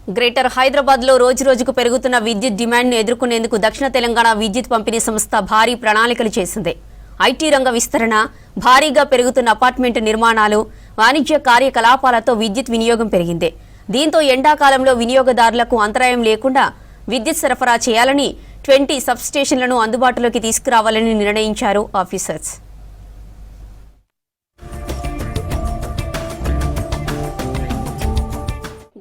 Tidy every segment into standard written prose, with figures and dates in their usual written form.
Greater Hyderabad లో రోజుకు పెరుగుతున్న విద్యుత్ డిమాండ్ను ఎదుర్కొనేందుకు దక్షిణ తెలంగాణ విద్యుత్ పంపిణీ సంస్థ భారీ ప్రణాళికలు చేసింది. ఐటీ రంగ విస్తరణ, భారీగా పెరుగుతున్న అపార్ట్మెంట్ నిర్మాణాలు, వాణిజ్య కార్యకలాపాలతో విద్యుత్ వినియోగం పెరిగింది. దీంతో ఎండాకాలంలో వినియోగదారులకు అంతరాయం లేకుండా విద్యుత్ సరఫరా చేయాలని 20 సబ్స్టేషన్లను అందుబాటులోకి తీసుకురావాలని నిర్ణయించారు ఆఫీసర్స్.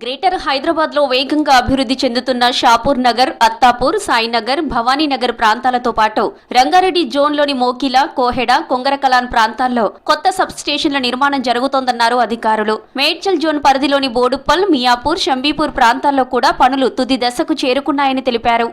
గ్రేటర్ హైదరాబాద్ లో వేగంగా అభివృద్ధి చెందుతున్న షాపూర్ నగర్, అత్తాపూర్, సాయినగర్, భవానీనగర్ ప్రాంతాలతో పాటు రంగారెడ్డి జోన్లోని మోకిల, కోహెడ, కొంగరకలాన్ ప్రాంతాల్లో కొత్త సబ్ స్టేషన్ల నిర్మాణం జరుగుతోందన్నారు అధికారులు. మేడ్చల్ జోన్ పరిధిలోని బోడుప్పల్, మియాపూర్, షంబీపూర్ ప్రాంతాల్లో కూడా పనులు తుది దశకు చేరుకున్నాయని తెలిపారు.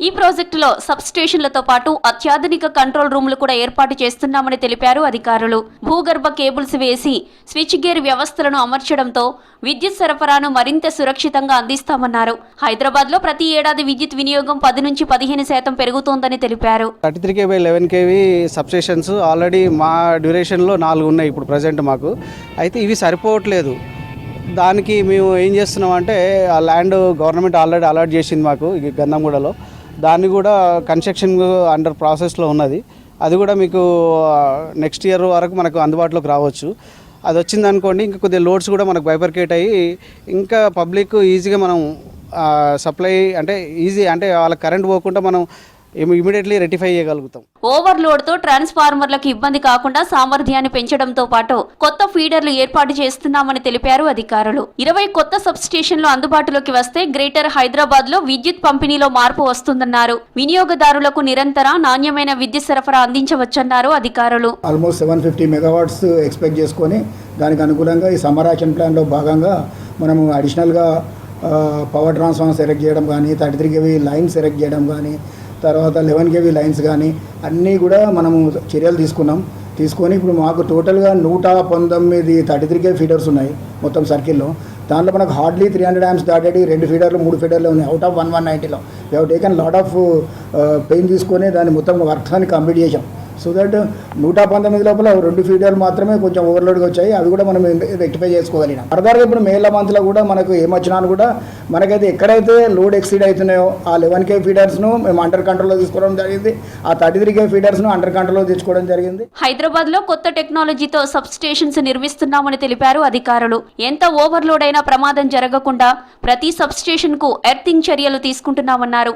ఈ ప్రాజెక్టులో సబ్ స్టేషన్లతో పాటు అత్యాధునిక కంట్రోల్ రూమ్లు కూడా ఏర్పాటు చేస్తున్నామని తెలిపారు అధికారులు. భూగర్భ కేబుల్స్ వేసి స్విచ్ గేర్ వ్యవస్థలను అమర్చడంతో విద్యుత్ సరఫరాను మరింత సురక్షితంగా అందిస్తామన్నారు. హైదరాబాద్ లో ప్రతి ఏడాది విద్యుత్ వినియోగం 10 నుంచి 15% పెరుగుతోందని తెలిపారు. 33 kV 11 kV sub stations already మా డ్యూరేషన్లో 4 ఉన్నాయి ఇప్పుడు ప్రజెంట్ మాకు. అయితే ఇవి సరిపోవట్లేదు. దానికి మేము ఏం చేస్తున్నాం అంటే ఆ ల్యాండ్ గవర్నమెంట్ ఆల్రెడీ అలాట్ చేసింది మాకు గంధంగూడలో. దాన్ని కూడా కన్స్ట్రక్షన్ అండర్ ప్రాసెస్లో ఉన్నది. అది కూడా మీకు నెక్స్ట్ ఇయర్ వరకు మనకు అందుబాటులోకి రావచ్చు. అది వచ్చిందనుకోండి, ఇంకా కొద్దిగా లోడ్స్ కూడా మనకు బైపర్కేట్ అయ్యి ఇంకా పబ్లిక్ ఈజీగా మనం సప్లై అంటే ఈజీ అంటే వాళ్ళ కరెంట్ పోకుండా మనం ఇమీడియట్లీ రెక్టిఫై చేయగలుగుతాం. ఓవర్లోడ్ తో ట్రాన్స్ఫార్మర్లకు ఇబ్బంది కాకుండా సామర్థ్యాన్ని పెంచడంతో పాటు కొత్త ఫీడర్లు ఏర్పాటు చేస్తున్నామని తెలిపారు అధికారులు. 20 కొత్త సబ్ స్టేషన్లు అందుబాటులోకి వస్తే గ్రేటర్ హైదరాబాద్ లో విద్యుత్ పంపిణీలో మార్పు వస్తుందన్నారు. వినియోగదారులకు నిరంతర నాణ్యమైన విద్యుత్ సరఫరా అందించవచ్చన్నారు అధికారులు. ఆల్మోస్ట్ 750 మెగావాట్స్ ఎక్స్పెక్ట్ చేసుకొని దానికి అనుగుణంగా ఈ సమ్మర్ యాక్షన్ ప్లాన్ లో భాగంగా మనము అడిషనల్ గా పవర్ ట్రాన్స్ఫార్మర్ సెలెక్ట్ చేయడం కానీ, 33 kV లైన్ సెలెక్ట్ చేయడం కానీ, తర్వాత 11 kV లైన్స్ కానీ అన్నీ కూడా మనము చర్యలు తీసుకొని ఇప్పుడు మాకు టోటల్గా 119 33 kV ఫీడర్స్ ఉన్నాయి మొత్తం సర్కిల్లో. దాంట్లో మనకు హార్డ్లీ 300 amps దాటేటి 2 ఫీడర్లు 3 ఫీడర్లు ఉన్నాయి అవుట్ ఆఫ్ 190లో. We have taken lot of pain తీసుకొని దాన్ని మొత్తం వర్క్స్ అని కంప్లీట్ చేసాం. సో దట్ 119 లోపల 2 ఫీడర్లు మాత్రమే కొంచెం ఓవర్లోడ్గా వచ్చాయి. అది కూడా మనం రెక్టిఫై చేసుకోగలిగినాం. ఫర్దర్గా ఇప్పుడు మేల మంత్లో కూడా మనకు ఏమొచ్చినా కూడా మనకైతే ఎక్కడైతే లోడ్ ఎక్సీడ్ అవుతున్నాయో ఆ 11 kV ఫీడర్స్ను మేము అండర్ కంట్రోల్లో తీసుకోవడం జరిగింది. ఆ 33 kV ఫీడర్స్ను అండర్ కంట్రోల్లో తెచ్చుకోవడం జరిగింది. హైదరాబాద్ లో కొత్త టెక్నాలజీతో సబ్ స్టేషన్స్ నిర్మిస్తున్నామని తెలిపారు అధికారులు. ఎంత ఓవర్లోడ్ అయినా ప్రమాదం జరగకుండా ప్రతి సబ్ స్టేషన్ కు ఎర్తింగ్ చర్యలు తీసుకుంటున్నామన్నారు.